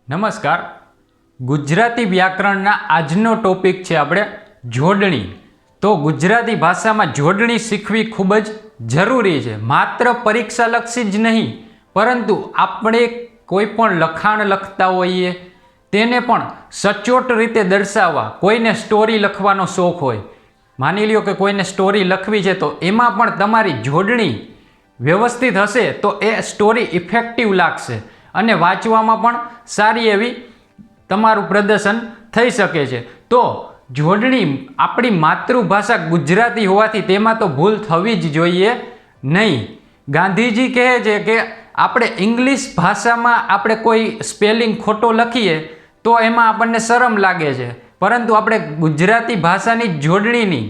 નમસ્કાર. ગુજરાતી વ્યાકરણના આજનો ટોપિક છે આપણે જોડણી. તો ગુજરાતી ભાષામાં જોડણી શીખવી ખૂબ જ જરૂરી છે. માત્ર પરીક્ષાલક્ષી જ નહીં, પરંતુ આપણે કોઈ પણ લખાણ લખતા હોઈએ તેને પણ સચોટ રીતે દર્શાવવા. કોઈને સ્ટોરી લખવાનો શોખ હોય, માની લ્યો કે કોઈને સ્ટોરી લખવી છે, તો એમાં પણ તમારી જોડણી વ્યવસ્થિત હશે તો એ સ્ટોરી ઇફેક્ટિવ લાગશે અને વાંચવામાં પણ સારી એવી તમારું પ્રદર્શન થઈ શકે છે. તો જોડણી આપણી માતૃભાષા ગુજરાતી હોવાથી તેમાં તો ભૂલ થવી જ જોઈએ નહીં. ગાંધીજી કહે છે કે આપણે ઇંગ્લિશ ભાષામાં આપણે કોઈ સ્પેલિંગ ખોટો લખીએ તો એમાં આપણને શરમ લાગે છે, પરંતુ આપણે ગુજરાતી ભાષાની જોડણીની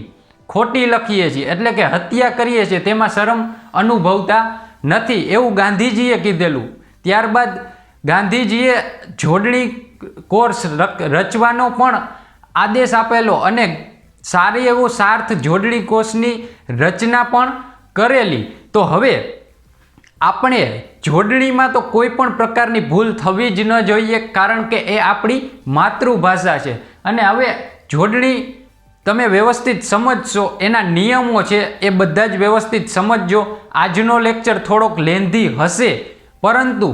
ખોટી લખીએ છીએ એટલે કે હત્યા કરીએ છીએ તેમાં શરમ અનુભવતા નથી, એવું ગાંધીજીએ કીધેલું. ત્યારબાદ ગાંધીજીએ જોડણી કોર્સ રચવાનો પણ આદેશ આપેલો અને સારી એવો સાર્થ જોડણી કોર્સની રચના પણ કરેલી. તો હવે આપણે જોડણીમાં તો કોઈ પણ પ્રકારની ભૂલ થવી જ ન જોઈએ, કારણ કે એ આપણી માતૃભાષા છે. અને હવે જોડણી તમે વ્યવસ્થિત સમજશો, એના નિયમો છે એ બધા જ વ્યવસ્થિત સમજજો. આજનો લેક્ચર થોડોક લેન્ધી હશે, પરંતુ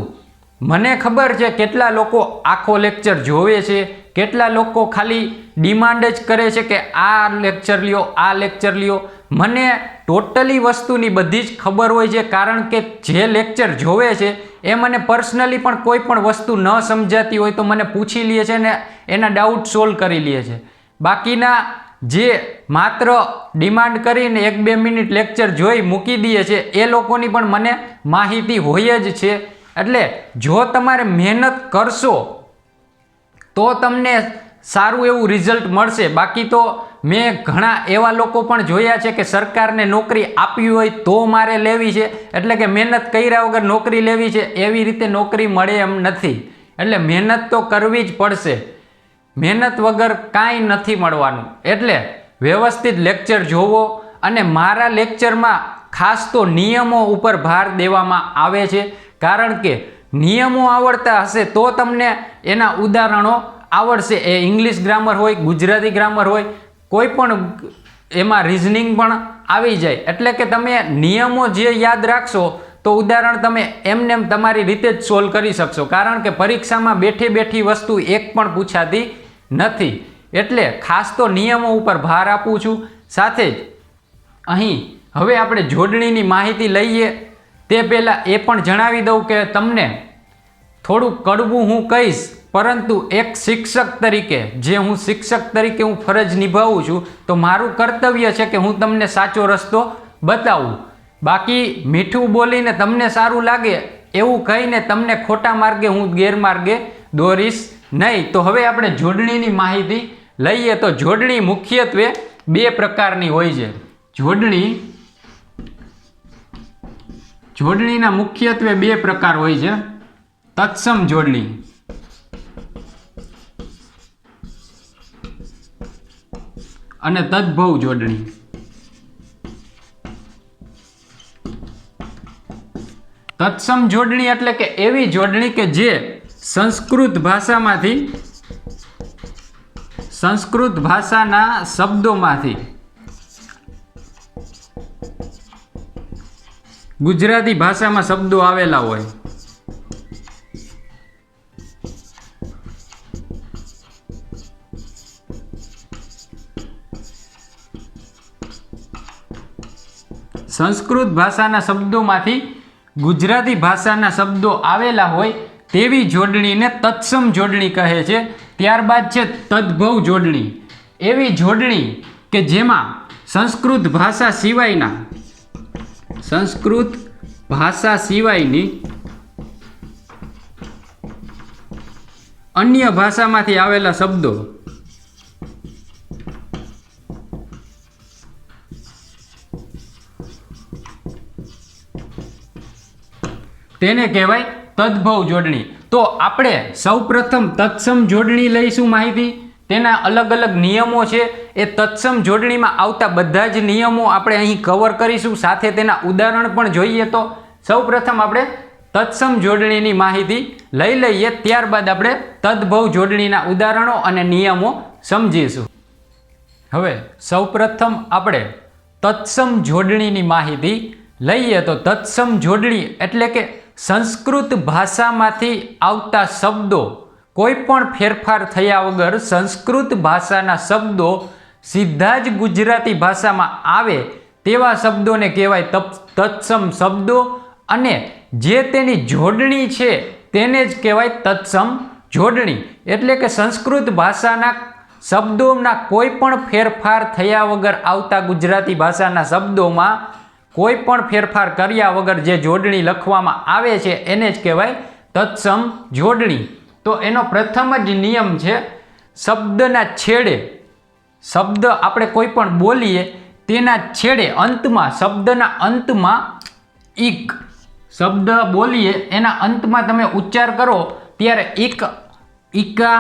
મને ખબર છે કેટલા લોકો આખો લેક્ચર જોવે છે, કેટલા લોકો ખાલી ડિમાન્ડ જ કરે છે કે આ લેક્ચર લ્યો, આ લેક્ચર લ્યો. મને ટોટલી વસ્તુની બધી જ ખબર હોય છે, કારણ કે જે લેક્ચર જોવે છે એ મને પર્સનલી પણ કોઈ પણ વસ્તુ ન સમજાતી હોય તો મને પૂછી લે છે ને એના ડાઉટ સોલ્વ કરી લે છે. બાકીના જે માત્ર ડિમાન્ડ કરીને 1-2 મિનિટ લેક્ચર જોઈ મૂકી દે છે એ લોકોની પણ મને માહિતી હોય જ છે. એટલે જો તમારે મહેનત કરશો તો તમને સારું એવું રિઝલ્ટ મળશે. બાકી તો મેં ઘણા એવા લોકો પણ જોયા છે કે સરકારને નોકરી આપવી હોય તો મારે લેવી છે, એટલે કે મહેનત કર્યા વગર નોકરી લેવી છે, એવી રીતે નોકરી મળે એમ નથી. એટલે મહેનત તો કરવી જ પડશે, મહેનત વગર કાંઈ નથી મળવાનું. એટલે વ્યવસ્થિત લેક્ચર જોવો અને મારા લેક્ચરમાં ખાસ તો નિયમો ઉપર ભાર દેવામાં આવે છે, કારણ કે નિયમો આવડતા હશે તો તમને એના ઉદાહરણો આવડશે. એ ઇંગ્લિશ ગ્રામર હોય, ગુજરાતી ગ્રામર હોય, કોઈ પણ એમાં રિઝનિંગ પણ આવી જાય. એટલે કે તમે નિયમો જે યાદ રાખશો તો ઉદાહરણ તમે એમને તમારી રીતે જ સોલ્વ કરી શકશો, કારણ કે પરીક્ષામાં બેઠી બેઠી વસ્તુ એક પણ પૂછાતી નથી. એટલે ખાસ તો નિયમો ઉપર ભાર આપું છું. સાથે જ અહીં હવે આપણે જોડણીની માહિતી લઈએ તે પહેલાં એ પણ જણાવી દઉં કે તમને થોડું કડવું હું કહીશ, પરંતુ એક શિક્ષક તરીકે, જે હું શિક્ષક તરીકે હું ફરજ નિભાવું છું, તો મારું કર્તવ્ય છે કે હું તમને સાચો રસ્તો બતાવું. બાકી મીઠું બોલીને તમને સારું લાગે એવું કહીને તમને ખોટા માર્ગે હું ગેરમાર્ગે દોરીશ નહીં. તો હવે આપણે જોડણીની માહિતી લઈએ. તો જોડણી મુખ્યત્વે 2 પ્રકારની હોય છે. જોડણીના મુખ્યત્વે 2 પ્રકાર હોય છે: તત્સમ જોડણી અને તદ્ભવ જોડણી. તત્સમ જોડણી એટલે કે એવી જોડણી કે જે સંસ્કૃત ભાષાના શબ્દોમાંથી ગુજરાતી ભાષામાં શબ્દો આવેલા હોય. સંસ્કૃત ભાષાના શબ્દોમાંથી ગુજરાતી ભાષાના શબ્દો આવેલા હોય તેવી જોડણીને તત્સમ જોડણી કહે છે. ત્યારબાદ છે તદ્ભવ જોડણી. એવી જોડણી કે જેમાં સંસ્કૃત ભાષા સિવાયની અન્ય ભાષામાંથી આવેલા શબ્દો તેને કહેવાય તદ્ભવ જોડણી. તો આપણે સૌપ્રથમ તત્સમ જોડણી લઈશું માહિતી. તેના અલગ અલગ નિયમો છે. એ તત્સમ જોડણીમાં આવતા બધા જ નિયમો આપણે અહીં કવર કરીશું, સાથે તેના ઉદાહરણ પણ જોઈએ. તો સૌપ્રથમ આપણે તત્સમ જોડણીની માહિતી લઈ લઈએ, ત્યારબાદ આપણે તદભવ જોડણીના ઉદાહરણો અને નિયમો સમજીશું. હવે સૌપ્રથમ આપણે તત્સમ જોડણીની માહિતી લઈએ. તો તત્સમ જોડણી એટલે કે સંસ્કૃત ભાષામાંથી આવતા શબ્દો કોઈ પણ ફેરફાર થયા વગર સંસ્કૃત ભાષાના શબ્દો સીધા જ ગુજરાતી ભાષામાં આવે તેવા શબ્દોને કહેવાય તત્સમ શબ્દો, અને જે તેની જોડણી છે તેને જ કહેવાય તત્સમ જોડણી. એટલે કે સંસ્કૃત ભાષાના શબ્દોના કોઈ પણ ફેરફાર થયા વગર આવતા ગુજરાતી ભાષાના શબ્દોમાં કોઈ પણ ફેરફાર કર્યા વગર જે જોડણી લખવામાં આવે છે એને જ કહેવાય તત્સમ જોડણી. તો એનો પ્રથમ જ નિયમ છે, શબ્દના છેડે, શબ્દ આપણે કોઈ પણ બોલીએ તેના છેડે અંતમાં, શબ્દના અંતમાં ઈક, શબ્દ બોલીએ એના અંતમાં તમે ઉચ્ચાર કરો ત્યારે ઈક, ઈકા,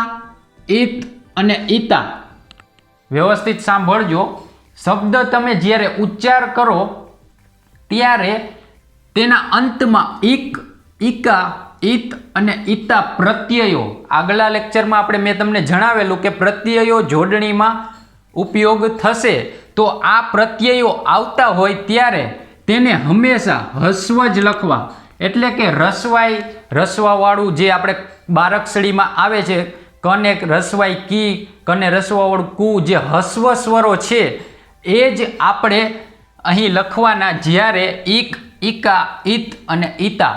ઈત અને ઈતા. વ્યવસ્થિત સાંભળજો, શબ્દ તમે જ્યારે ઉચ્ચાર કરો ત્યારે તેના અંતમાં ઈક, ઈકા, ઈત અને ઈતા પ્રત્યયો, આગલા લેક્ચરમાં મેં તમને જણાવેલું કે પ્રત્યયો જોડણીમાં ઉપયોગ થશે. તો આ પ્રત્યયો આવતા હોય ત્યારે તેને હંમેશા હસ્વ જ લખવા. એટલે કે રસવાઈ, રસવાવાળું જે આપણે બારક્ષડીમાં આવે છે, કને રસવાઈ કી, કને રસવાવાળું કુ, જે હસ્વ સ્વરો છે એ જ આપણે અહીં લખવાના જ્યારે ઈક, ઈકા, ઈત અને ઈતા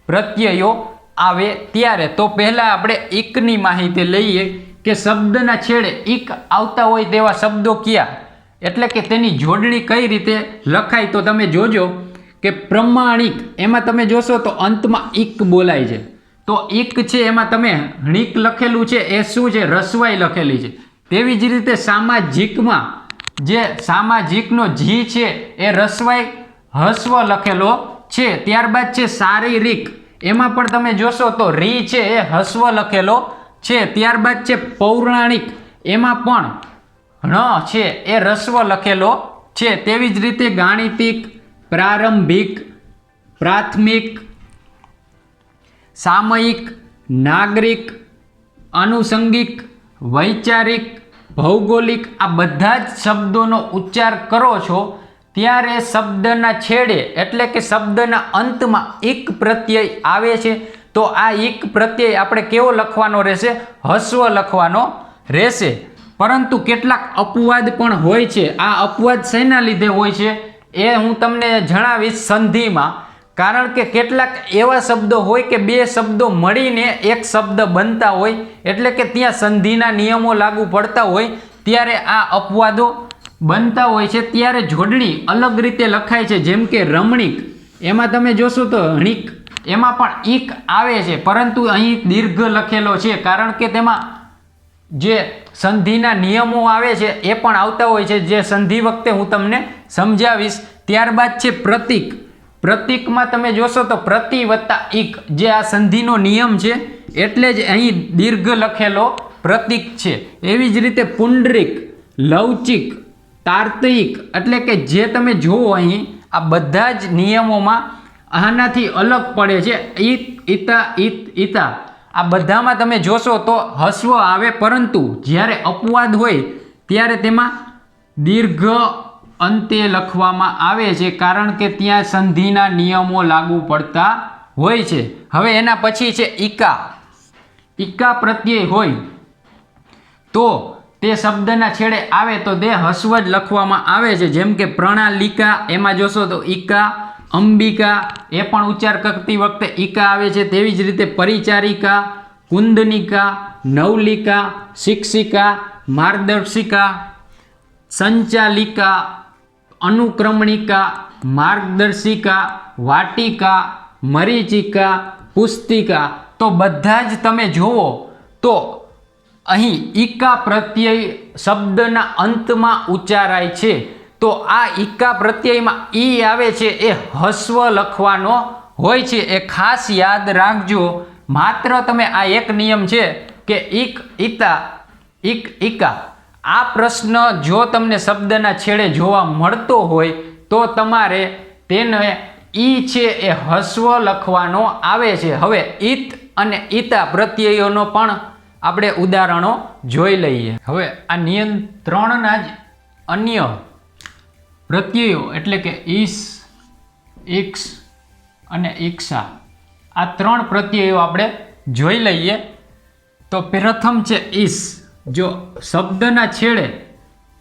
પ્રત્યયો આવે ત્યારે. તો પહેલાં આપણે ઈકની માહિતી લઈએ કે શબ્દના છેડે ઈક આવતા હોય તેવા શબ્દો કયા, એટલે કે તેની જોડણી કઈ રીતે લખાય. તો તમે જોજો કે પ્રમાણિક, એમાં તમે જોશો તો અંતમાં ઈક બોલાય છે. તો ઈક છે એમાં તમે ણીક લખેલું છે એ શું છે, રસવાઈ લખેલી છે. તેવી જ રીતે સામાજિકમાં જે સામાજિકનો જી છે એ રસવાઈ હસ્વ લખેલો છે. ત્યારબાદ છે શારીરિક, એમાં પણ તમે જોશો તો રી છે એ હસ્વ લખેલો છે. ત્યારબાદ છે પૌરાણિક, એમાં પણ ણ છે એ રસ્વ લખેલો છે. તેવી જ રીતે ગાણિતિક, પ્રારંભિક, પ્રાથમિક, સામયિક, નાગરિક, આનુષંગિક, વૈચારિક, ભૌગોલિક, આ બધા જ શબ્દોનો ઉચ્ચાર કરો છો ત્યારે શબ્દના છેડે એટલે કે શબ્દના અંતમાં ઈક પ્રત્યય આવે છે. તો આ ઈક પ્રત્યય આપણે કેવો લખવાનો રહેશે, હસ્વ લખવાનો રહેશે. પરંતુ કેટલાક અપવાદ પણ હોય છે. આ અપવાદ શેના લીધે હોય છે એ હું તમને જણાવીશ સંધિમાં. કારણ કે કેટલાક એવા શબ્દો હોય કે બે શબ્દો મળીને એક શબ્દ બનતા હોય, એટલે કે ત્યાં સંધિના નિયમો લાગુ પડતા હોય ત્યારે આ અપવાદો બનતા હોય છે. ત્યારે જોડણી અલગ રીતે લખાય છે. જેમ કે રમણીક, એમાં તમે જોશો તો હણીક, એમાં પણ ઈક આવે છે પરંતુ અહીં દીર્ઘ લખેલો છે, કારણ કે તેમાં જે સંધિના નિયમો આવે છે એ પણ આવતા હોય છે, જે સંધિ વખતે હું તમને સમજાવીશ. ત્યારબાદ છે પ્રતીક. પ્રતીકમાં તમે જોશો તો પ્રતિ વત્તા ઈક, જે આ સંધિનો નિયમ છે એટલે જ અહીં દીર્ઘ લખેલો પ્રતીક છે. એવી જ રીતે પુંડરીક, લવચિક, તાર્તિક, એટલે કે જે તમે જુઓ અહીં આ બધા જ નિયમોમાં આનાથી અલગ પડે છે. ઈત, ઈતા, ઈત, ઈતા આ બધામાં તમે જોશો તો હસ્વ આવે, પરંતુ જ્યારે અપવાદ હોય ત્યારે તેમાં દીર્ઘ અંતે લખવામાં આવે છે, કારણ કે ત્યાં સંધિના નિયમો લાગુ પડતા હોય છે. હવે એના પછી છે ઈકા. ઈકા પ્રત્યય હોય તો તે શબ્દના છેડે આવે તો તે હસ્વ જ લખવામાં આવે છે. જેમ કે પ્રણાલિકા, એમાં જોશો તો ઈકા. અંબિકા, એ પણ ઉચ્ચાર કરતી વખતે ઈકા આવે છે. તેવી જ રીતે પરિચારિકા, કુંદનિકા, નવલિકા, શિક્ષિકા, માર્ગદર્શિકા, સંચાલિકા, અનુક્રમણિકા, માર્ગદર્શિકા, વાટિકા, મરીચિકા, પુસ્તિકા. તો બધા જ તમે જુઓ તો અહીં ઈકા પ્રત્યય શબ્દના અંતમાં ઉચ્ચારાય છે. તો આ ઈકા પ્રત્યયમાં ઈ આવે છે એ હસ્વ લખવાનો હોય છે. એ ખાસ યાદ રાખજો. માત્ર તમે આ એક નિયમ છે કે ઈક, ઈતા, ઈક, ઈકા. આ પ્રશ્ન જો તમને શબ્દના છેડે જોવા મળતો હોય તો તમારે તેને ઈ છે એ હસ્વ લખવાનો આવે છે. હવે ઈત અને ઈતા પ્રત્યયોનો પણ આપણે ઉદાહરણો જોઈ લઈએ. હવે આ નિયમ 3ના જ અન્ય પ્રત્યયો એટલે કે ઈસ, ઇક્સ અને ઈક્ષા, આ 3 પ્રત્યયો આપણે જોઈ લઈએ. તો પ્રથમ છે ઈસ. જો શબ્દના છેડે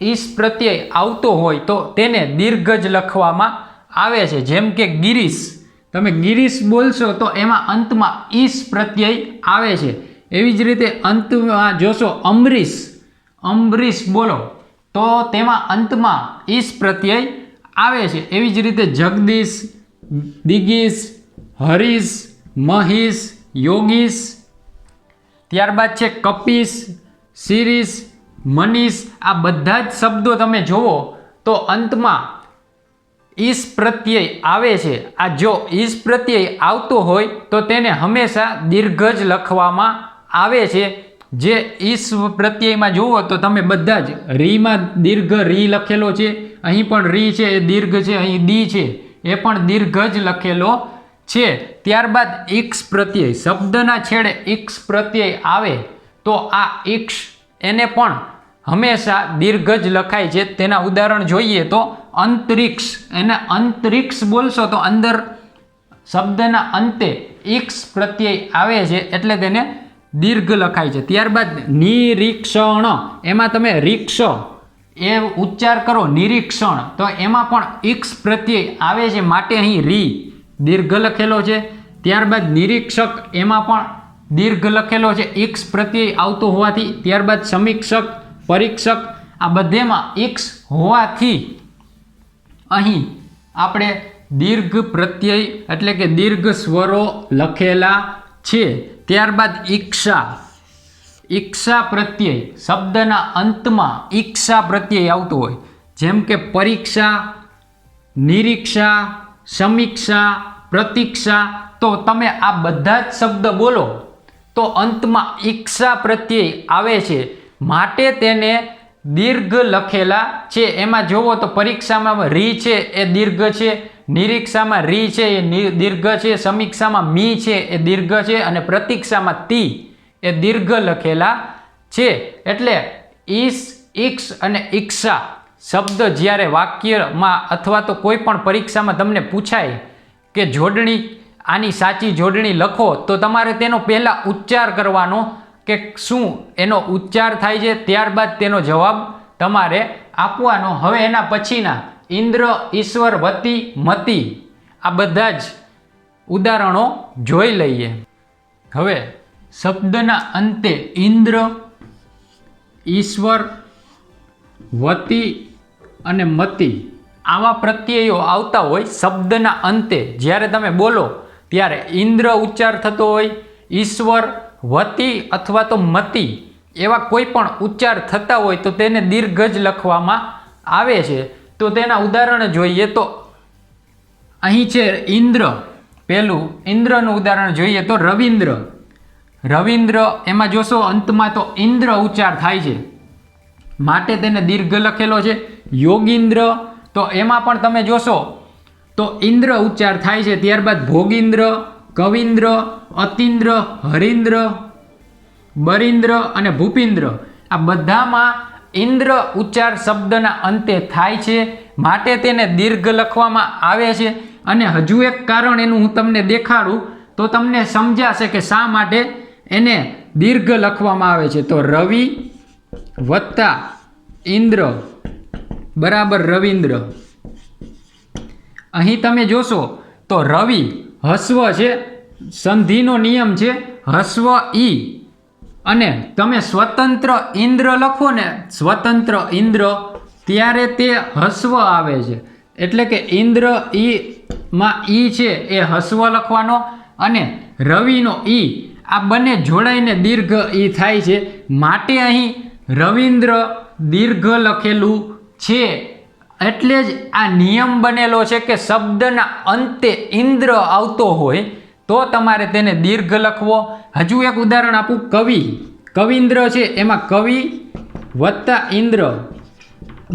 ઈસ પ્રત્યય આવતો હોય તો તેને દીર્ઘ જ લખવામાં આવે છે. જેમ કે ગિરીશ, તમે ગિરીશ બોલશો તો એમાં અંતમાં ઈસ પ્રત્યય આવે છે. એવી જ રીતે અંતમાં જોશો અમરીશ, અમરીશ બોલો તો તેમાં અંતમાં ઈસ પ્રત્યય આવે છે. એવી જ રીતે જગદીશ, દિગીશ, હરીશ, મહીશ, યોગીશ, ત્યારબાદ છે કપીશ, શિરીષ, મનીષ, આ બધા જ શબ્દો તમે જુઓ તો અંતમાં ઈસ પ્રત્યય આવે છે. આ જો ઈસ પ્રત્યય આવતો હોય તો તેને હંમેશા દીર્ઘ જ લખવામાં આવે છે. જે ઈસ પ્રત્યયમાં જુઓ તો તમે બધા જ રીમાં દીર્ઘ રી લખેલો છે, અહીં પણ રી છે એ દીર્ઘ છે, અહીં દી છે એ પણ દીર્ઘ જ લખેલો છે. ત્યારબાદ ઇક્ષ પ્રત્યય, શબ્દના છેડે ઇક્ષ પ્રત્યય આવે તો આ ઇક્ષ એને પણ હંમેશા દીર્ઘ જ લખાય છે. તેના ઉદાહરણ જોઈએ તો અંતરિક્ષ, એને અંતરિક્ષ બોલશો તો અંદર શબ્દના અંતે ઇક્ષ પ્રત્યય આવે છે એટલે તેને દીર્ઘ લખાય છે. ત્યારબાદ નિરીક્ષણ, એમાં તમે રીક્ષ એ ઉચ્ચાર કરો નિરીક્ષણ તો એમાં પણ ઇક્ષ પ્રત્યય આવે છે માટે અહીં રી દીર્ઘ લખેલો છે. ત્યારબાદ નિરીક્ષક, એમાં પણ દીર્ઘ લખેલો છે ઇક્ષ પ્રત્યય આવતો હોવાથી. ત્યારબાદ સમીક્ષક, પરીક્ષક, આ બધેમાં ઇક્ષ હોવાથી અહીં આપણે દીર્ઘ પ્રત્યય એટલે કે દીર્ઘ સ્વરો લખેલા છે. ત્યારબાદ ઈક્ષા, ઈક્ષા પ્રત્યય, શબ્દના અંતમાં ઈક્ષા પ્રત્યય આવતો હોય જેમ કે પરીક્ષા, નિરીક્ષા, સમીક્ષા, પ્રતીક્ષા, તો તમે આ બધા જ શબ્દ બોલો તો અંતમાં ઈક્ષા પ્રત્યય આવે છે માટે તેને દીર્ઘ લખેલા છે. એમાં જોવો તો પરીક્ષામાં રી છે એ દીર્ઘ છે, નિરીક્ષામાં રી છે એ દીર્ઘ છે, સમીક્ષામાં મી છે એ દીર્ઘ છે અને પ્રતીક્ષામાં તી એ દીર્ઘ લખેલા છે. એટલે ઈસ, ઇક્ષ અને ઈક્ષા શબ્દ જ્યારે વાક્યમાં અથવા તો કોઈ પણ પરીક્ષામાં તમને પૂછાય કે જોડણી, આની સાચી જોડણી લખો તો તમારે તેનો પહેલાં ઉચ્ચાર કરવાનો કે શું એનો ઉચ્ચાર થાય છે, ત્યારબાદ તેનો જવાબ તમારે આપવાનો. હવે એના પછીના ઇન્દ્ર, ઈશ્વર, વતી, મતી, આ બધા જ ઉદાહરણો જોઈ લઈએ. હવે શબ્દના અંતે ઇન્દ્ર, ઈશ્વર, વતી અને મતી આવા પ્રત્યયો આવતા હોય શબ્દના અંતે. જ્યારે તમે બોલો ત્યારે ઇન્દ્ર ઉચ્ચાર થતો હોય, ઈશ્વર, વતી અથવા તો મતી એવા કોઈ પણ ઉચ્ચાર થતા હોય તો તેને દીર્ઘ જ લખવામાં આવે છે. તો તેના ઉદાહરણ જોઈએ તો અહીં છે ઇન્દ્ર. પહેલું ઇન્દ્રનું ઉદાહરણ જોઈએ તો રવિન્દ્ર. રવિન્દ્ર એમાં જોશો અંતમાં તો ઇન્દ્ર ઉચ્ચાર થાય છે માટે તેને દીર્ઘ લખેલો છે. યોગીન્દ્ર, તો એમાં પણ તમે જોશો તો ઇન્દ્ર ઉચ્ચાર થાય છે. ત્યારબાદ ભોગીન્દ્ર, કવિન્દ્ર, અતિન્દ્ર, હરીન્દ્ર, બરીન્દ્ર અને ભૂપિન્દ્ર, આ બધામાં ઇન્દ્ર ઉચ્ચાર શબ્દના અંતે થાય છે માટે તેને દીર્ઘ લખવામાં આવે છે. અને હજુ એક કારણ એનું હું તમને દેખાડું તો તમને સમજાશે કે શા માટે એને દીર્ઘ લખવામાં આવે છે. તો રવિ વત્તા ઇન્દ્ર બરાબર રવિન્દ્ર. અહીં તમે જોશો તો રવિ હસ્વ છે, સંધિનો નિયમ છે હસ્વ ઈ, અને તમે સ્વતંત્ર ઇન્દ્ર લખો ને, સ્વતંત્ર ઇન્દ્ર, ત્યારે તે હસ્વ આવે છે. એટલે કે ઇન્દ્ર ઈ માં ઈ છે એ હસ્વ લખવાનો અને રવિનો ઈ આ બંને જોડાઈને દીર્ઘ ઈ થાય છે માટે અહીં રવિન્દ્ર દીર્ઘ લખેલું છે. એટલે જ આ નિયમ બનેલો છે કે શબ્દના અંતે ઇન્દ્ર આવતો હોય તો તમારે તેને દીર્ઘ લખવો. હજુ એક ઉદાહરણ આપું, કવિ, કવિન્દ્ર છે એમાં કવિ વત્તા ઇન્દ્ર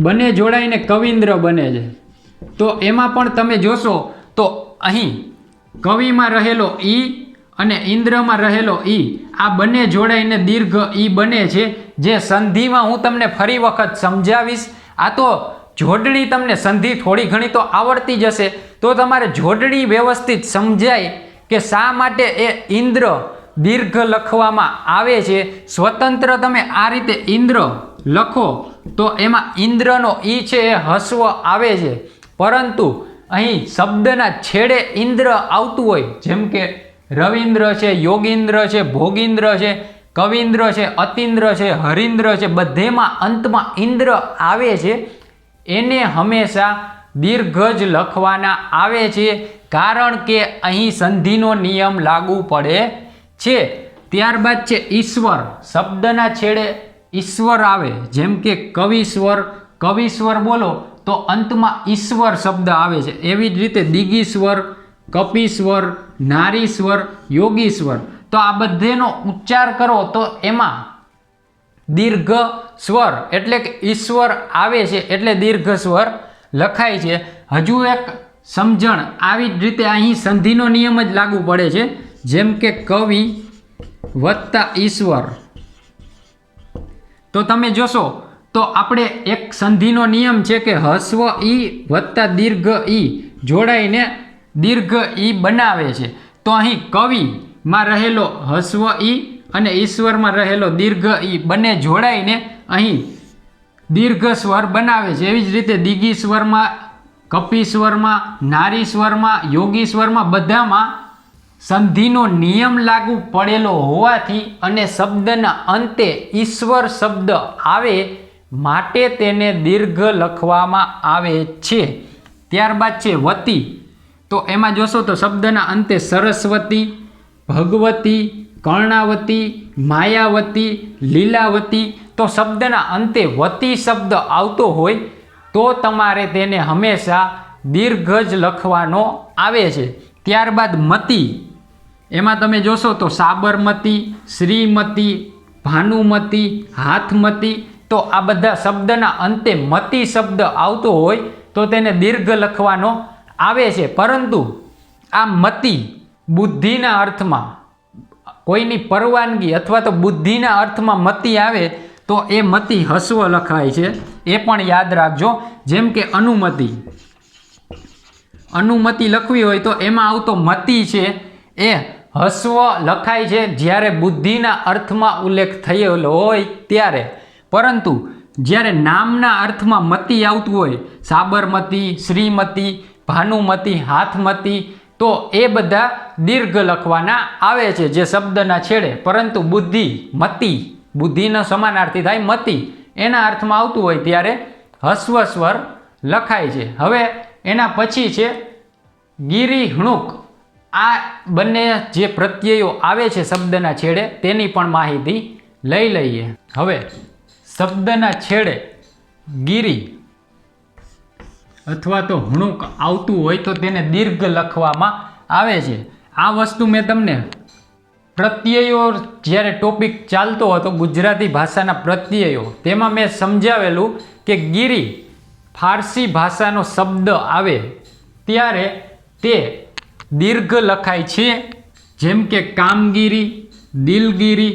બંને જોડાઈને કવિન્દ્ર બને છે. તો એમાં પણ તમે જોશો તો અહીં કવિમાં રહેલો ઈ અને ઇન્દ્રમાં રહેલો ઈ આ બંને જોડાઈને દીર્ઘ ઈ બને છે, જે સંધિમાં હું તમને ફરી વખત સમજાવીશ. આ તો જોડણી તમને સંધિ થોડી ઘણી તો આવડતી જ હશે, તો તમારે જોડણી વ્યવસ્થિત સમજાય કે શા માટે એ ઇન્દ્ર દીર્ઘ લખવામાં આવે છે. સ્વતંત્ર તમે આ રીતે ઇન્દ્ર લખો તો એમાં ઇન્દ્રનો ઈ છે એ હસ્વ આવે છે, પરંતુ અહીં શબ્દના છેડે ઇન્દ્ર આવતું હોય, જેમ કે રવિન્દ્ર છે, યોગીન્દ્ર છે, ભોગીન્દ્ર છે, કવિન્દ્ર છે, અતિન્દ્ર છે, હરિન્દ્ર છે, બધેમાં અંતમાં ઇન્દ્ર આવે છે, એને હંમેશા દીર્ઘ જ લખવાના આવે છે, કારણ કે અહીં સંધિનો નિયમ લાગુ પડે છે. ત્યારબાદ છે ઈશ્વર. શબ્દના છેડે ઈશ્વર આવે, જેમ કે કવિશ્વર, કવિશ્વર બોલો તો અંતમાં ઈશ્વર શબ્દ આવે છે. એવી જ રીતે દિગીશ્વર, કપીશ્વર, નારીશ્વર, યોગીશ્વર. તો આ બધેનો ઉચ્ચાર કરો તો એમાં દીર્ઘ સ્વર એટલે કે ઈશ્વર આવે છે, એટલે દીર્ઘ સ્વર લખાય છે. હજુ એક સમજણ, આવી જ રીતે અહીં સંધિનો નિયમ જ લાગુ પડે છે, જેમ કે કવિ વત્તા ઈશ્વર. તો તમે જોશો તો આપણે એક સંધિનો નિયમ છે કે હસ્વ ઈ વત્તા દીર્ઘ ઈ જોડાઈને દીર્ઘ ઈ બનાવે છે. તો અહીં કવિમાં રહેલો હસ્વ ઈ અને ઈશ્વરમાં રહેલો દીર્ઘ ઈ બંને જોડાઈને અહીં દીર્ઘ સ્વર બનાવે છે. એવી જ રીતે દિગીશ્વરમાં, કપીશ્વરમાં, નારીશ્વરમાં, યોગીશ્વરમાં બધામાં સંધિનો નિયમ લાગુ પડેલો હોવાથી અને શબ્દના અંતે ઈશ્વર શબ્દ આવે માટે તેને દીર્ઘ લખવામાં આવે છે. ત્યારબાદ છે વતી. તો એમાં જોશો તો શબ્દના અંતે સરસ્વતી, ભગવતી, કર્ણાવતી, માયાવતી, લીલાવતી, તો શબ્દના અંતે વતી શબ્દ આવતો હોય તો તમારે તેને હંમેશા દીર્ઘ જ લખવાનો આવે છે. ત્યારબાદ મતી. એમાં તમે જોશો તો સાબરમતી, શ્રીમતી, ભાનુમતી, હાથમતી, તો આ બધા શબ્દના અંતે મતી શબ્દ આવતો હોય તો તેને દીર્ઘ લખવાનો આવે છે. પરંતુ આ મતી બુદ્ધિના અર્થમાં, કોઈની પરવાનગી અથવા તો બુદ્ધિના અર્થમાં મતી આવે તો એ મતી હસ્વ લખાય છે, એ પણ યાદ રાખજો. જેમ કે અનુમતિ, અનુમતિ લખવી હોય તો એમાં આવતો મતી છે એ હસ્વ લખાય છે જ્યારે બુદ્ધિના અર્થમાં ઉલ્લેખ થયેલો હોય ત્યારે. પરંતુ જ્યારે નામના અર્થમાં મતી આવતું હોય, સાબરમતી, શ્રીમતી, ભાનુમતી, હાથમતી, તો એ બધા દીર્ઘ લખવાના આવે છે જે શબ્દના છેડે. પરંતુ બુદ્ધિ, મતી, બુદ્ધિનો સમાનાર્થી થાય મતી, એના અર્થમાં આવતું હોય ત્યારે હસ્વ સ્વર લખાય છે. હવે એના પછી છે ગિરિ, હણુક. આ બંને જે પ્રત્યયો આવે છે શબ્દના છેડે તેની પણ માહિતી લઈ લઈએ. હવે શબ્દના છેડે ગિરિ અથવા તો હણુક આવતું હોય તો તેને દીર્ઘ લખવામાં આવે છે. આ વસ્તુ મેં તમને પ્રત્યયો જ્યારે ટોપિક ચાલતો હતો ગુજરાતી ભાષાના પ્રત્યયો, તેમાં મેં સમજાવેલું કે ગિરિ ફારસી ભાષાનો શબ્દ આવે ત્યારે તે દીર્ઘ લખાય છે. જેમ કે કામગીરી, દિલગીરી,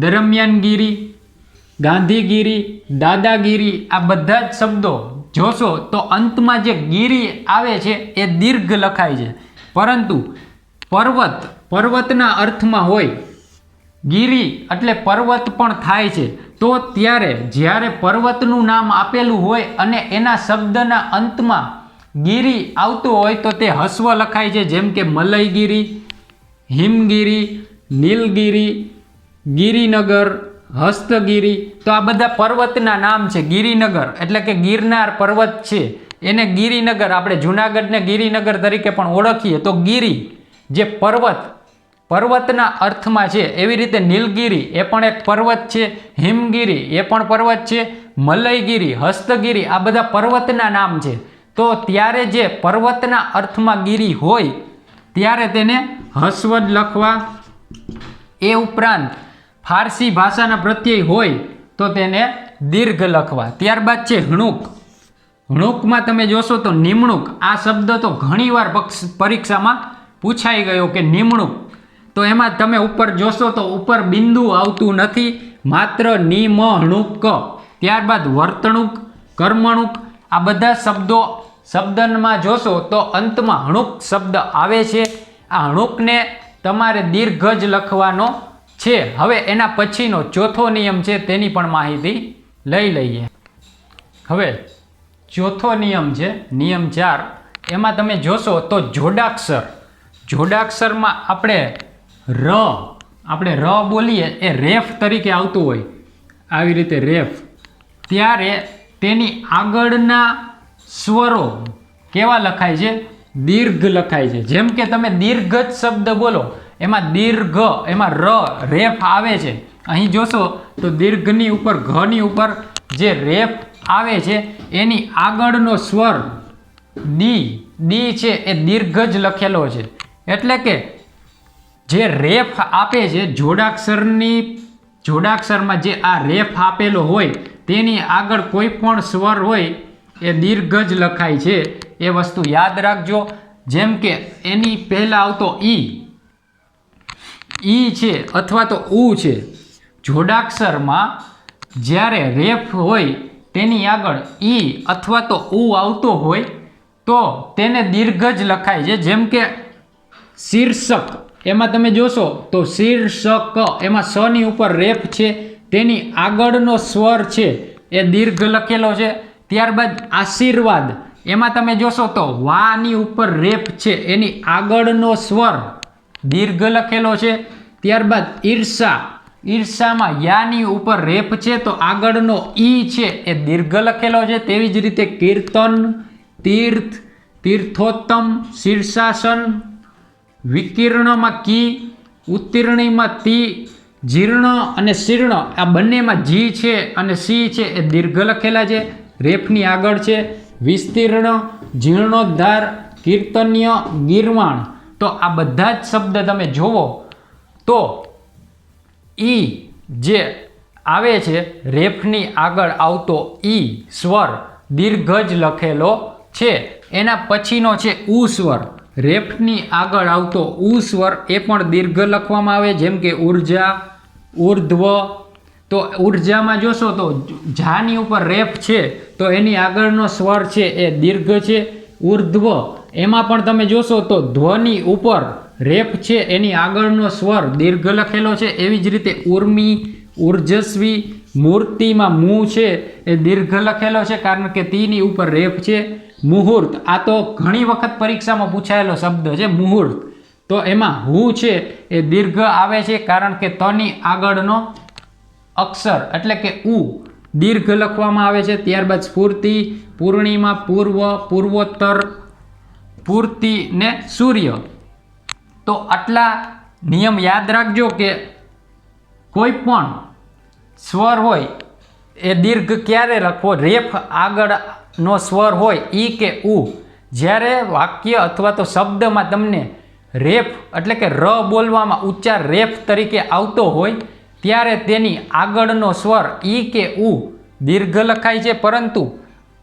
દરમિયાનગીરી, ગાંધીગીરી, દાદાગીરી, આ બધા જ શબ્દો જોશો તો અંતમાં જે ગીરી આવે છે એ દીર્ઘ લખાય છે. પરંતુ પર્વત, પર્વતના અર્થમાં હોય, ગીરી એટલે પર્વત પણ થાય છે, તો ત્યારે જ્યારે પર્વતનું નામ આપેલું હોય અને એના શબ્દના અંતમાં ગીરી આવતું હોય તો તે હસ્વ લખાય છે. જેમ કે મલયગીરી, હિમગીરી, નીલગીરી, ગિરિનગર, હસ્તગીરી, તો આ બધા પર્વતના નામ છે. ગિરિનગર એટલે કે ગિરનાર પર્વત છે, એને ગિરિનગર, આપણે જુનાગઢને ગિરિનગર તરીકે પણ ઓળખીએ. તો ગિરી જે પર્વત, પર્વતના અર્થમાં છે. એવી રીતે નીલગિરી એ પણ એક પર્વત છે, હિમગીરી એ પણ પર્વત છે, મલયગીરી, હસ્તગીરી, આ બધા પર્વતના નામ છે. તો ત્યારે જે પર્વતના અર્થમાં ગીરી હોય ત્યારે તેને હસ્વ જ લખવા. એ ઉપરાંત ફારસી ભાષાના પ્રત્યય હોય તો તેને દીર્ઘ લખવા. ત્યારબાદ છે હણુક. હણુકમાં તમે જોશો તો નિમણૂક આ શબ્દ તો ઘણીવાર પરીક્ષામાં પૂછાઈ ગયો કે નિમણૂક, તો એમાં તમે ઉપર જોશો તો ઉપર બિંદુ આવતું નથી, માત્ર નિમ હણુક. ત્યારબાદ વર્તણૂક, કર્મણૂક આ બધા શબ્દમાં જોશો તો અંતમાં હણુક શબ્દ આવે છે. આ હણુકને તમારે દીર્ઘ જ લખવાનો છે. હવે એના પછીનો ચોથો નિયમ છે તેની પણ માહિતી લઈ લઈએ. હવે ચોથો નિયમ છે નિયમ 4. એમાં તમે જોશો તો જોડાક્ષરમાં આપણે ર બોલીએ એ રેફ તરીકે આવતું હોય, આવી રીતે રેફ, ત્યારે તેની આગળના સ્વરો કેવા લખાય છે? દીર્ઘ લખાય છે. જેમ કે તમે દીર્ઘ જ શબ્દ બોલો એમાં એમાં રેફ આવે છે. અહીં જોશો તો દીર્ઘની ઉપર ઘની ઉપર જે રેફ આવે છે એની આગળનો સ્વર ડી છે એ દીર્ઘ જ લખેલો છે. એટલે કે જે રેફ આપે છે જોડાક્ષરમાં જે આ રેફ આપેલો હોય તેની આગળ કોઈ પણ સ્વર હોય એ દીર્ઘ જ લખાય છે. એ વસ્તુ યાદ રાખજો. જેમ કે એની પહેલા આવતો ઈ છે અથવા તો ઉ છે. જોડાક્ષરમાં જ્યારે રેફ હોય તેની આગળ ઈ અથવા તો ઉ આવતો હોય તો તેને દીર્ઘ જ લખાય છે. જેમ કે શીર્ષક, એમાં તમે જોશો તો શીર્ષક એમાં સની ઉપર રેફ છે, તેની આગળનો સ્વર છે એ દીર્ઘ લખેલો છે. ત્યારબાદ આશીર્વાદ, એમાં તમે જોશો તો વાની ઉપર રેફ છે, એની આગળનો સ્વર દીર્ઘ લખેલો છે. ત્યારબાદ ઈર્ષામાં યાની ઉપર રેફ છે તો આગળનો ઈ છે એ દીર્ઘ લખેલો છે. તેવી જ રીતે કીર્તન, તીર્થ, તીર્થોત્તમ, શીર્ષાસન, વિકીર્ણમાં કી, ઉત્તીર્ણીમાં તી, જીર્ણ અને શીર્ણ આ બંનેમાં જી છે અને સી છે એ દીર્ઘ લખેલા છે, રેફની આગળ છે. વિસ્તીર્ણ, જીર્ણોદ્ધાર, કીર્તન્ય, ગીર્વાણ, તો આ બધા જ શબ્દ તમે જોવો તો ઈ જે આવે છે રેફની આગળ આવતો ઈ સ્વર દીર્ઘ જ લખેલો છે. એના પછીનો છે ઉ સ્વર, રેફની આગળ આવતો ઉ સ્વર એ પણ દીર્ઘ લખવામાં આવે. જેમ કે ઉર્જા, ઉર્ધ્વ, તો ઉર્જામાં જોશો તો જાની ઉપર રેફ છે તો એની આગળનો સ્વર છે એ દીર્ઘ છે. ઉર્ધ્વ એમાં પણ તમે જોશો તો ધ્વની ઉપર રેફ છે એની આગળનો સ્વર દીર્ઘ લખેલો છે. એવી જ રીતે ઉર્મી, ઉર્જસ્વી, મૂર્તિમાં મું છે એ દીર્ઘ લખેલો છે કારણ કે તીની ઉપર રેફ છે. મુહૂર્ત આ તો ઘણી વખત પરીક્ષામાં પૂછાયેલો શબ્દ છે મુહૂર્ત, તો એમાં હું છે એ દીર્ઘ આવે છે કારણ કે તની આગળનો અક્ષર એટલે કે ઉ દીર્ઘ લખવામાં આવે છે. ત્યારબાદ સ્ફૂર્તિ, પૂર્ણિમા, પૂર્વ, પૂર્વોત્તર, પૂર્તિ ને સૂર્ય. તો આટલા નિયમ યાદ રાખજો કે કોઈ પણ સ્વર હોય એ દીર્ઘ ક્યારે લખવો? રેફ આગળનો સ્વર હોય ઈ કે ઉ, જ્યારે વાક્ય અથવા તો શબ્દમાં તમને રેફ એટલે કે ર બોલવામાં ઉચ્ચાર રેફ તરીકે આવતો હોય ત્યારે તેની આગળનો સ્વર ઈ કે ઉ દીર્ઘ લખાય છે. પરંતુ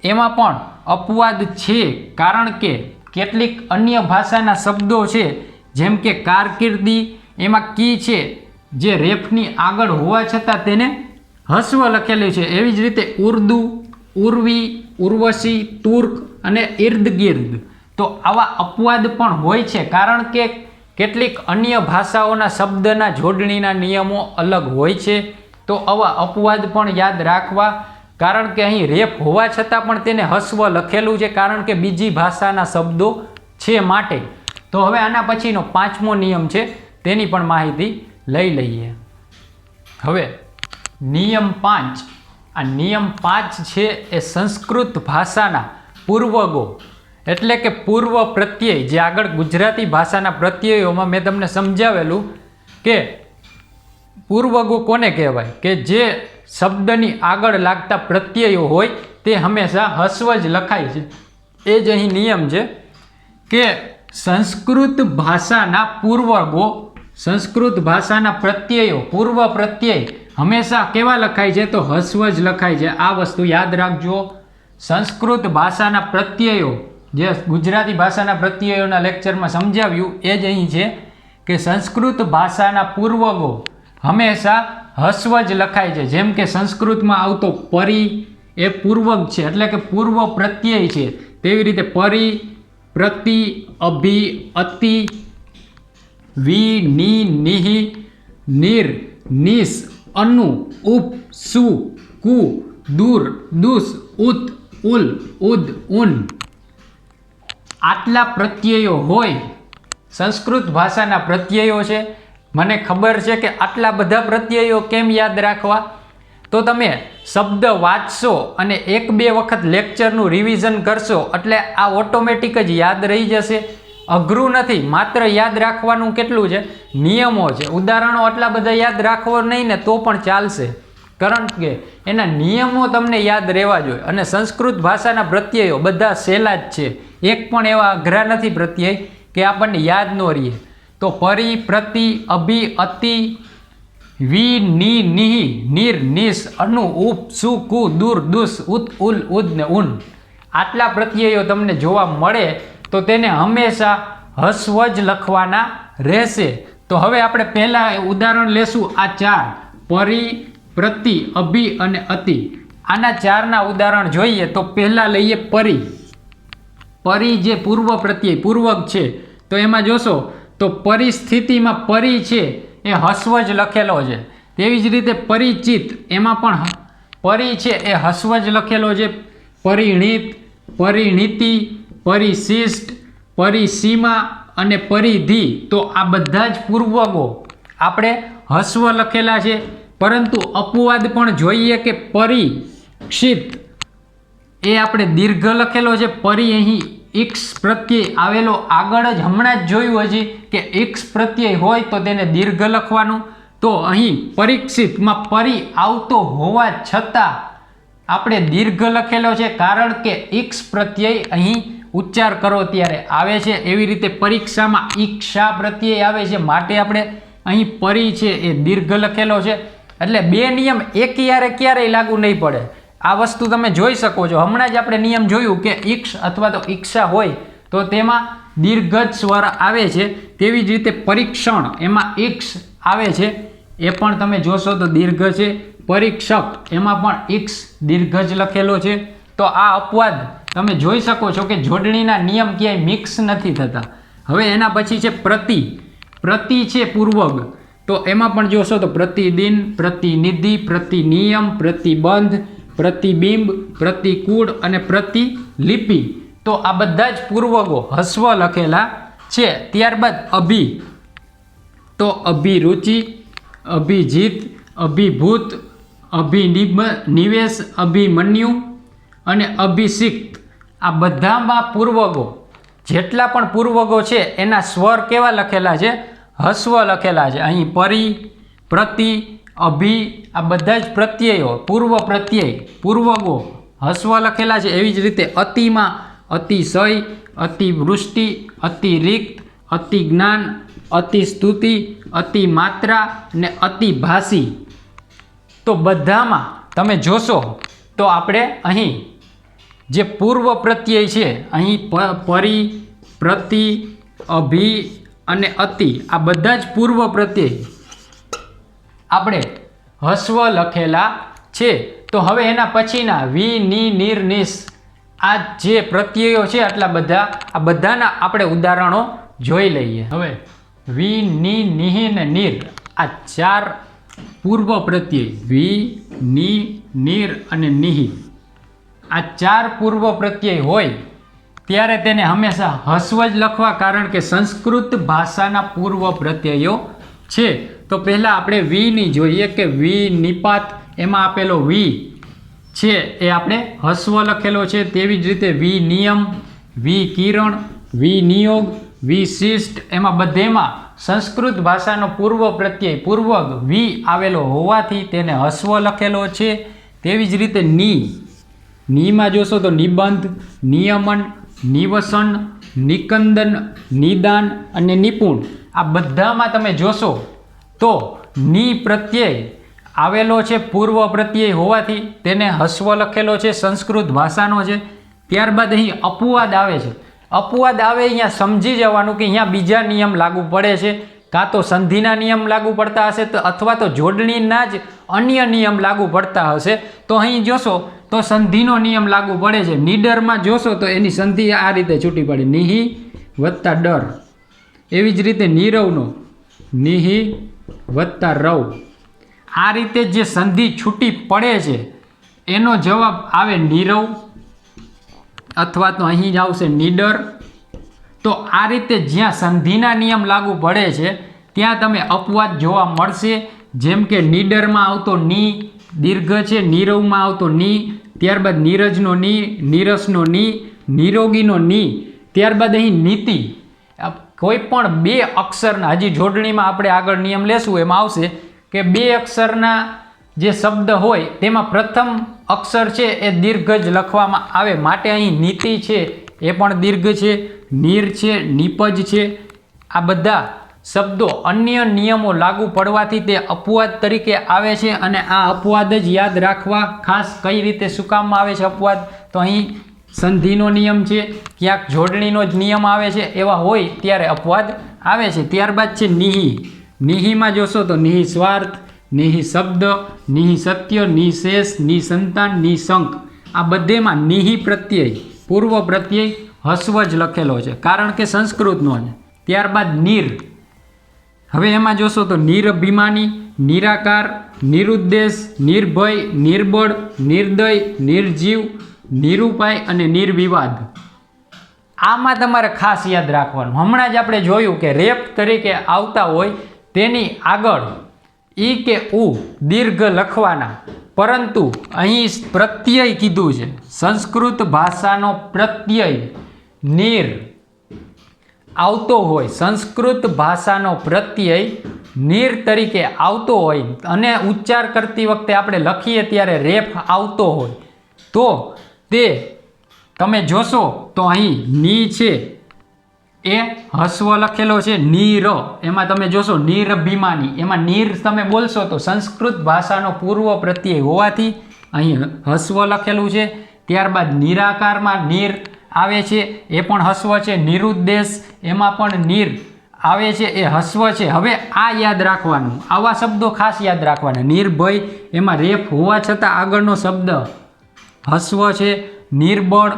એમાં પણ અપવાદ છે કારણ કે કેટલીક અન્ય ભાષાના શબ્દો છે જેમ કે કારકિર્દી, એમાં કી છે જે રેફની આગળ હોવા છતાં તેને હસ્વ લખેલું છે. એવી જ રીતે ઉર્દુ, ઉર્વી, ઉર્વશી, તુર્ક અને ઇર્દગિર્દ, તો આવા અપવાદ પણ હોય છે કારણ કે કેટલીક અન્ય ભાષાઓના શબ્દના જોડણીના નિયમો અલગ હોય છે. તો આવા અપવાદ પણ યાદ રાખવા, કારણ કે અહીં રેફ હોવા છતાં પણ તેને હસ્વ લખેલું છે કારણ કે બીજી ભાષાના શબ્દો છે માટે. તો હવે આના પછીનો 5મો નિયમ છે તેની પણ માહિતી લઈ લઈએ. હવે નિયમ 5, આ નિયમ 5 છે એ સંસ્કૃત ભાષાના પૂર્વગો એટલે કે પૂર્વ પ્રત્યય, જે આગળ ગુજરાતી ભાષાના પ્રત્યયોમાં મેં તમને સમજાવેલું કે પૂર્વગો કોને કહેવાય કે જે શબ્દની આગળ લાગતા પ્રત્યયો હોય તે હંમેશા હસ્વ જ લખાય છે. એ જ અહીં નિયમ છે કે સંસ્કૃત ભાષાના પૂર્વગો, સંસ્કૃત ભાષાના પ્રત્યયો, પૂર્વ પ્રત્યય હંમેશા કેવા લખાય છે? તો હસ્વ જ લખાય છે. આ વસ્તુ યાદ રાખજો. સંસ્કૃત ભાષાના પ્રત્યયો, જે ગુજરાતી ભાષાના પ્રત્યયોના લેક્ચરમાં સમજાવ્યું એ જ અહીં છે કે સંસ્કૃત ભાષાના પૂર્વગો હંમેશા હસ્વ જ લખાય છે. જેમ કે સંસ્કૃતમાં આવતો પરી એ પૂર્વગ છે, એટલે કે પૂર્વ પ્રત્યય છે. તેવી રીતે પરી, પ્રતિ, અભિ, અતિ, વી, ની, નિહિ, નિર, નિસ, અનુ, ઉપ, સુ, કુ, દૂર, દુસ, ઉત, ઉલ, ઉદ, ઉન આટલા પ્રત્યયો હોય. સંસ્કૃત ભાષાના પ્રત્યયો છે. મને ખબર છે કે આટલા બધા પ્રત્યયો કેમ યાદ રાખવા, તો તમે શબ્દ વાંચશો અને 1-2 વખત લેક્ચરનું રિવિઝન કરશો એટલે આ ઓટોમેટિક જ યાદ રહી જશે. અઘરું નથી, માત્ર યાદ રાખવાનું કેટલું છે, નિયમો છે. ઉદાહરણો આટલા બધા યાદ રાખવો નહીં ને તો પણ ચાલશે, કારણ કે એના નિયમો તમને યાદ રહેવા જોઈએ. અને સંસ્કૃત ભાષાના પ્રત્યયો બધા સહેલા જ છે, એક પણ એવા અઘરા નથી પ્રત્યય કે આપણને યાદ ન રહીએ. તો પરી, પ્રતિ, અભિ, અતિ, વી, ની, નિહિ, નિર, નિસ, અનુ, ઉપ, સુ, કુ, દૂર, દુસ, ઉત, ઉલ, ઉદ ને ઉન આટલા પ્રત્યયો તમને જોવા મળે તો તેને હંમેશા હસ્વ જ લખવાના રહેશે. તો હવે આપણે પહેલાં ઉદાહરણ લેશું આ 4 પરી, પ્રતિ, અભિ અને અતિ. આના 4ના ઉદાહરણ જોઈએ તો પહેલાં લઈએ પરી. પરી જે પૂર્વ પ્રત્યય પૂર્વક છે તો એમાં જોશો તો પરિસ્થિતિમાં પરી છે એ હસ્વ જ લખેલો છે. તેવી જ રીતે પરિચિત એમાં પણ પરી છે એ હસ્વ જ લખેલો છે. પરિણીત, પરિણીતિ, પરિશિષ્ટ, પરિસીમા અને પરિધિ, તો આ બધા જ પૂર્વગો આપણે હસ્વ લખેલા છે. પરંતુ અપવાદ પણ જોઈએ કે પરિક્ષિત એ આપણે દીર્ઘ લખેલો છે. પરી અહીં ઇક્ષ પ્રત્યય આવેલો આગળ જ હમણાં જ જોયું હજી કે ઇક્ષ પ્રત્યય હોય તો તેને દીર્ઘ લખવાનું. તો અહીં પરીક્ષિતમાં પરી આવતો હોવા છતાં આપણે દીર્ઘ લખેલો છે, કારણ કે ઇક્ષ પ્રત્યય અહીં ઉચ્ચાર કરો ત્યારે આવે છે. એવી રીતે પરીક્ષામાં ઈક્ષા પ્રત્યય આવે છે, માટે આપણે અહીં પરી છે એ દીર્ઘ લખેલો છે. એટલે 2 નિયમ એકયારે ક્યારેય લાગુ નહીં પડે. આ વસ્તુ તમે જોઈ શકો છો. હમણાં જ આપણે નિયમ જોયું કે ઇક્ષ અથવા તો ઈક્ષા હોય તો તેમાં દીર્ઘ જ સ્વર આવે છે. તેવી જ રીતે પરીક્ષણ એમાં ઇક્ષ આવે છે, એ પણ તમે જોશો તો દીર્ઘ છે. પરીક્ષક એમાં પણ ઇક્ષ દીર્ઘ જ લખેલો છે. તો આ અપવાદ તમે જોઈ શકો છો કે જોડણીના નિયમ ક્યાંય મિક્સ નથી થતા. હવે એના પછી છે પ્રતિ. પ્રતિ છે પૂર્વગ, તો એમાં પણ જોશો તો પ્રતિદિન, પ્રતિનિધિ, પ્રતિનિયમ, પ્રતિબંધ, પ્રતિબિંબ, પ્રતિકૂળ અને પ્રતિલિપિ, તો આ બધા જ પૂર્વગો હસ્વ લખેલા છે. ત્યારબાદ અભિ, તો અભિરુચિ, અભિજીત, અભિભૂત, અભિનિવેશ, અભિમન્યુ અને અભિષિક્ત, આ બધામાં પૂર્વગો જેટલા પણ પૂર્વગો છે એના સ્વર કેવા લખેલા છે, હસ્વ લખેલા છે. અહીં પરી, પ્રતિ, અભિ આ બધા જ પ્રત્યયો પૂર્વ પ્રત્યય પૂર્વગો હસ્વ લખેલા છે. એવી જ રીતે અતિમાં અતિશય, અતિવૃષ્ટિ, અતિરિક્ત, અતિજ્ઞાન, અતિસ્તુતિ, અતિમાત્રા ને અતિભાષી, તો બધામાં તમે જોશો તો આપણે અહીં જે પૂર્વ પ્રત્યય છે અહીં પરી, પ્રતિ, અભિ અને અતિ આ બધા જ પૂર્વ પ્રત્યય આપણે હસ્વ લખેલા છે. તો હવે એના પછીના વી, ની, નિર, નિસ આ જે પ્રત્યયો છે આટલા બધા, આ બધાના આપણે ઉદાહરણો જોઈ લઈએ. હવે વી, ની, નિહિ ને નિર આ 4 પૂર્વ પ્રત્યય વી, ની, નિર અને નિહિ, આ 4 પૂર્વ પ્રત્યય હોય ત્યારે તેને હંમેશા હસ્વ જ લખવા, કારણ કે સંસ્કૃત ભાષાના પૂર્વ પ્રત્યયો છે. તો પહેલાં આપણે વીની જોઈએ કે વી નિપાત, એમાં આપેલો વી છે એ આપણે હસ્વ લખેલો છે. તેવી જ રીતે વી નિયમ, વી કિરણ, વી નિયોગ, વી શિષ્ટ, એમાં બધેમાં સંસ્કૃત ભાષાનો પૂર્વ પ્રત્યય પૂર્વગ વી આવેલો હોવાથી તેને હસ્વ લખેલો છે. તેવી જ રીતે નીમાં જોશો તો નિબંધ, નિયમન, નિવસન, નિકંદન, નિદાન અને નિપુણ, આ બધામાં તમે જોશો તો ની પ્રત્યય આવેલો છે પૂર્વ પ્રત્યય હોવાથી તેને હસ્વ લખેલો છે, સંસ્કૃત ભાષાનો છે. ત્યારબાદ અહીં અપવાદ આવે છે. અપવાદ આવે અહીંયા સમજી જવાનું કે અહીંયા બીજા નિયમ લાગુ પડે છે, કાં તો સંધિના નિયમ લાગુ પડતા હશે તો અથવા તો જોડણીના જ અન્ય નિયમ લાગુ પડતા હશે. તો અહીં જોશો તો સંધિનો નિયમ લાગુ પડે છે. નીડરમાં જોશો તો એની સંધિ આ રીતે છૂટી પડે, નિહી વત્તા ડર. એવી જ રીતે નીરવનો નિહી વત્તા રવ. આ રીતે જે સંધિ છૂટી પડે છે એનો જવાબ આવે નીરવ અથવા તો અહીં જ આવશે નીડર. તો આ રીતે જ્યાં સંધિના નિયમ લાગુ પડે છે ત્યાં તમે અપવાદ જોવા મળશે. જેમ કે નીડરમાં આવતો ની દીર્ઘ છે, નીરવમાં આવતો ની, ત્યારબાદ નીરજનો ની, નીરસનો ની, નિરોગીનો ની, ત્યારબાદ અહીં નીતિ. કોઈ પણ બે અક્ષરના, હજી જોડણીમાં આપણે આગળ નિયમ લેશું એમાં આવશે કે બે અક્ષરના જે શબ્દ હોય તેમાં પ્રથમ અક્ષર છે એ દીર્ઘ જ લખવામાં આવે, માટે અહીં નીતિ છે એ પણ દીર્ઘ છે, નીર છે, નિપજ છે. આ બધા શબ્દો અન્ય નિયમો લાગુ પડવાથી તે અપવાદ તરીકે આવે છે. અને આ અપવાદ જ યાદ રાખવા. ખાસ કઈ રીતે શું કામમાં આવે છે અપવાદ? તો અહીં સંધિનો નિયમ છે, ક્યાંક જોડણીનો જ નિયમ આવે છે, એવા હોય ત્યારે અપવાદ આવે છે. ત્યારબાદ છે નિહી. નિહીમાં જોશો તો નિહી સ્વાર્થ, નિહી શબ્દ, નિહી સત્ય, નિશેષ, નિસંતાન, નિશંક. આ બધેમાં નિહી પ્રત્યય, પૂર્વ પ્રત્યય હસ્વ જ લખેલો છે, કારણ કે સંસ્કૃતનો છે. ત્યારબાદ નીર. હવે એમાં જોશો તો નિરભિમાની, નિરાકાર, નિરુદ્દેશ, નિર્ભય, નિર્બળ, નિર્દય, નિર્જીવ, નિરૂપાય અને નિર્વિવાદ. આમાં તમારે ખાસ યાદ રાખવાનું. હમણાં જ આપણે જોયું કે રેપ તરીકે આવતા હોય તેની આગળ ઈ કે ઉ દીર્ઘ લખવાના, પરંતુ અહીં પ્રત્યય કીધું છે. સંસ્કૃત ભાષાનો પ્રત્યય નીર આવતો હોય, સંસ્કૃત ભાષાનો પ્રત્યય નીર તરીકે આવતો હોય અને ઉચ્ચાર કરતી વખતે આપણે લખીએ ત્યારે રેફ આવતો હોય તો તે તમે જોશો તો અહીં ની છે એ હસ્વ લખેલો છે, નીર. એમાં તમે જોશો નિરભિમાની, એમાં નીર તમે બોલશો તો સંસ્કૃત ભાષાનો પૂર્વ પ્રત્યય હોવાથી અહીં હસ્વ લખેલું છે. ત્યારબાદ નિરાકારમાં નીર આવે છે, એ પણ હસ્વ છે. નિરુદ્દેશ એમાં પણ નીર આવે છે, એ હસ્વ છે. હવે આ યાદ રાખવાનું, આવા શબ્દો ખાસ યાદ રાખવાના. નિર્ભય એમાં રેફ હોવા છતાં આગળનો શબ્દ હસ્વ છે. નિર્બળ,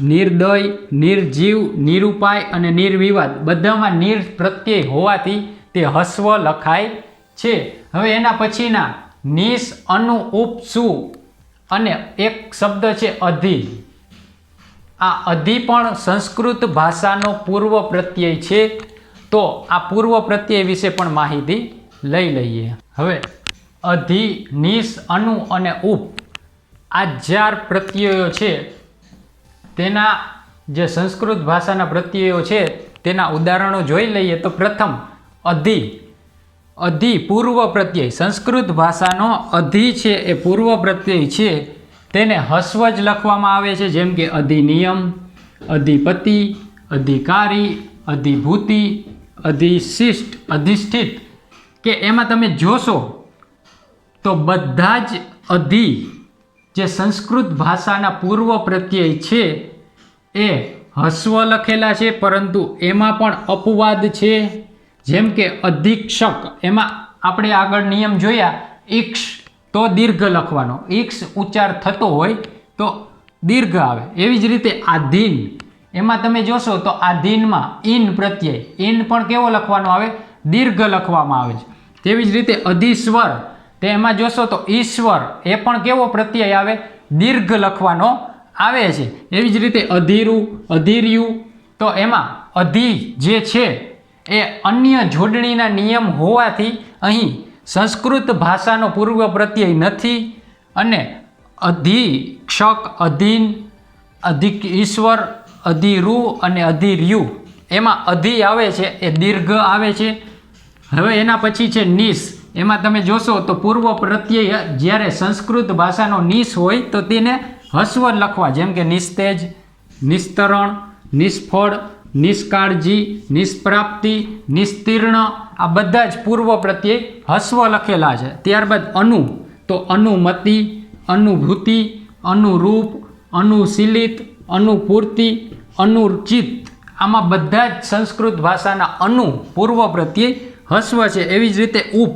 નિર્દય, નિર્જીવ, નિરૂપાય અને નિર્વિવાદ બધામાં નિર પ્રત્યય હોવાથી તે હસ્વ લખાય છે. હવે એના પછીના નિસ, અનુ, ઉપ, સુ અને એક શબ્દ છે અધિ. આ અધિ પણ સંસ્કૃત ભાષાનો પૂર્વ પ્રત્યય છે. તો આ પૂર્વ પ્રત્યય વિશે પણ માહિતી લઈ લઈએ. હવે અધિ, નિસ, અનુ અને ઉપ આ 4 પ્રત્યયો છે તેના જે સંસ્કૃત ભાષાના પ્રત્યયો છે તેના ઉદાહરણો જોઈ લઈએ. તો પ્રથમ અધિ. અધિ પૂર્વ પ્રત્યય, સંસ્કૃત ભાષાનો અધિ છે એ પૂર્વ પ્રત્યય છે, તેને હસ્વ જ લખવામાં આવે છે. જેમ કે અધિનિયમ, અધિપતિ, અધિકારી, અધિભૂતિ, અધિશિષ્ટ, અધિષ્ઠિત. કે એમાં તમે જોશો તો બધા જ અધિ જે સંસ્કૃત ભાષાના પૂર્વ પ્રત્યય છે એ હસ્વ લખેલા છે, પરંતુ એમાં પણ અપવાદ છે. જેમ કે અધિક્ષક, એમાં આપણે આગળ નિયમ જોયા, ઈક્ષ તો દીર્ઘ લખવાનો, ઈક્ષ ઉચ્ચાર થતો હોય તો દીર્ઘ આવે. એવી જ રીતે આધીન, એમાં તમે જોશો તો આધીનમાં ઇન પ્રત્યય, ઇન પણ કેવો લખવાનો આવે? દીર્ઘ લખવામાં આવે છે. તેવી જ રીતે અધિસ્વર, તે એમાં જોશો તો ઈશ્વર, એ પણ કેવો પ્રત્યય આવે? દીર્ઘ લખવાનો આવે છે. એવી જ રીતે અધીરું, અધીર્યું, તો એમાં અધિ જે છે એ અન્ય જોડણીના નિયમ હોવાથી અહીં સંસ્કૃત ભાષાનો પૂર્વ પ્રત્યય નથી. અને અધિક્ષક, અધીન, અધિક ઈશ્વર, અધિરુ અને અધિર્યુ, એમાં અધિ આવે છે એ દીર્ઘ આવે છે. હવે એના પછી છે નિસ. એમાં તમે જોશો તો પૂર્વ પ્રત્યય જ્યારે સંસ્કૃત ભાષાનો નિસ હોય તો તેને હસ્વ લખવા. જેમ કે નિસ્તેજ, નિસ્તરણ, નિષ્ફળ, નિષ્કાળજી, નિષ્પ્રાપ્તિ, નિસ્તીર્ણ, આ બધા જ પૂર્વ પ્રત્યય હસ્વ લખેલા છે. ત્યારબાદ અનુ. તો અનુમતિ, અનુભૂતિ, અનુરૂપ, અનુશીલિત, અનુપૂર્તિ, અનુચિત, આમાં બધા જ સંસ્કૃત ભાષાના અનુ પૂર્વ પ્રત્યય હસ્વ છે. એવી જ રીતે ઉપ,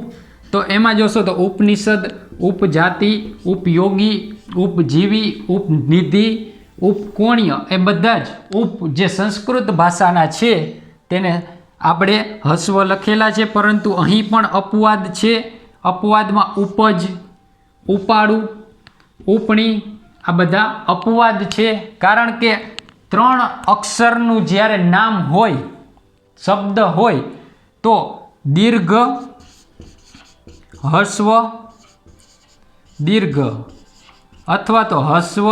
તો એમાં જોશો તો ઉપનિષદ, ઉપજાતિ, ઉપયોગી, ઉપજીવી, ઉપનિધિ, ઉપકોણ્ય, એ બધા જ ઉપ જે સંસ્કૃત ભાષાના છે તેને આપણે હસ્વ લખેલા છે. પરંતુ અહીં પણ અપવાદ છે. અપવાદમાં ઉપજ, ઉપાડું, ઉપણી, આ બધા અપવાદ છે. કારણ કે 3 અક્ષરનું જ્યારે નામ હોય, શબ્દ હોય, તો દીર્ઘ, હસ્વ, દીર્ઘ, અથવા તો હસ્વ,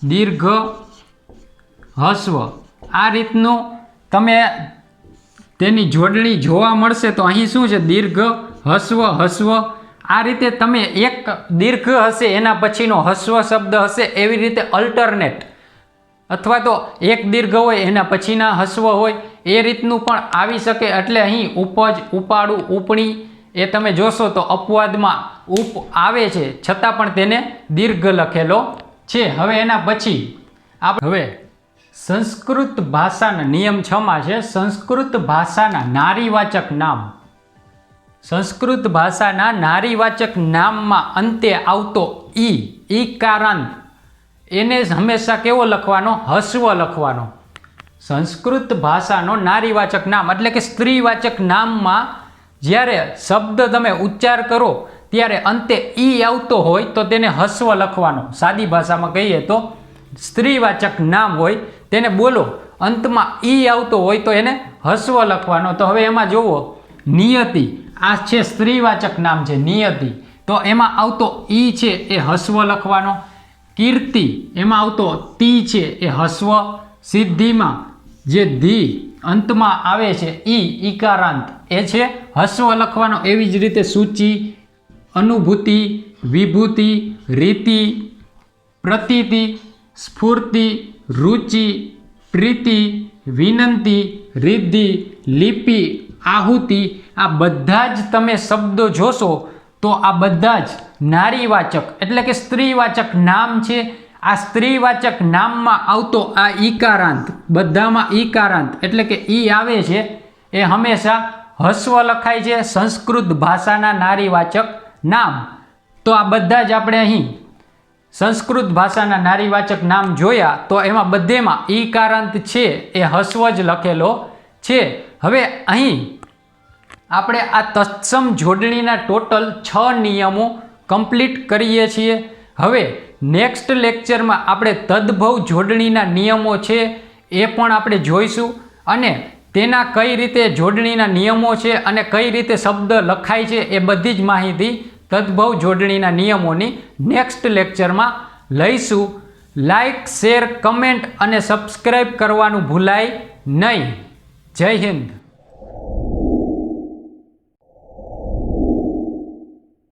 દીર્ઘ, હસ્વ, આ રીતનું તમે તેની જોડણી જોવા મળશે. તો અહીં શું છે? દીર્ઘ, હસ્વ, હસ્વ. આ રીતે તમે એક દીર્ઘ હશે એના પછીનો હસ્વ શબ્દ હશે, એવી રીતે અલ્ટરનેટ, અથવા તો એક દીર્ઘ હોય એના પછીના હસ્વ હોય, એ રીતનું પણ આવી શકે. એટલે અહીં ઉપજ, ઉપાડું, ઉપણી, એ તમે જોશો તો અપવાદમાં ઉપ આવે છે, છતાં પણ તેને દીર્ઘ લખેલો છે. હવે એના પછી હવે સંસ્કૃત ભાષાના નિયમ 6માં છે સંસ્કૃત ભાષાના નારીવાચક નામ. સંસ્કૃત ભાષાના નારીવાચક નામમાં અંતે આવતો ઈકારાંત, એને હંમેશા કેવો લખવાનો? હસ્વ લખવાનો. સંસ્કૃત ભાષાનો નારીવાચક નામ એટલે કે સ્ત્રીવાચક નામમાં જ્યારે શબ્દ તમે ઉચ્ચાર કરો ત્યારે અંતે ઈ આવતો હોય તો તેને હસ્વ લખવાનો. સાદી ભાષામાં કહીએ તો સ્ત્રીવાચક નામ હોય તેને બોલો, અંતમાં ઈ આવતો હોય તો એને હસ્વ લખવાનો. તો હવે એમાં જુઓ, નિયતિ, આ છે સ્ત્રીવાચક નામ છે નિયતિ, તો એમાં આવતો ઈ છે એ હસ્વ લખવાનો. કીર્તિ, એમાં આવતો તી છે એ હસ્વ. સિદ્ધિમાં જે ધી અંતમાં આવે છે ઈકારાંત, એ છે હસ્વ લખવાનો. એવી જ રીતે સૂચિ, અનુભૂતિ, વિભૂતિ, રીતિ, પ્રતીતિ, સ્ફૂર્તિ, રુચિ, પ્રીતિ, વિનંતી, રિદ્ધિ, લિપિ, આહુતિ, આ બધા જ તમે શબ્દો જોશો તો આ બધા જ નારીવાચક એટલે કે સ્ત્રીવાચક નામ છે. આ સ્ત્રીવાચક નામમાં આવતો આ ઈકારાંત, બધામાં ઈકારાંત એટલે કે ઈ આવે છે એ હંમેશા હસ્વ લખાય છે સંસ્કૃત ભાષાના નારીવાચક નામ. તો આ બધા જ આપણે અહીં સંસ્કૃત ભાષાના નારીવાચક નામ જોયા, તો એમાં બધેમાં ઈકારાંત છે એ હસ્વ જ લખેલો છે. હવે અહીં આપણે આ તત્સમ જોડણીના ટોટલ 6 નિયમો કમ્પ્લીટ કરીએ છીએ. હવે નેક્સ્ટ લેક્ચરમાં આપણે તદભવ જોડણીના નિયમો છે એ પણ આપણે જોઈશું, અને તેના કઈ રીતે જોડણીના નિયમો છે અને કઈ રીતે શબ્દ લખાય છે એ બધી જ માહિતી તદભવ જોડણીના નિયમોની નેક્સ્ટ લેક્ચરમાં લઈશું. લાઈક, શેર, કમેન્ટ અને સબસ્ક્રાઈબ કરવાનું ભૂલાય નહીં. જય હિન્દ.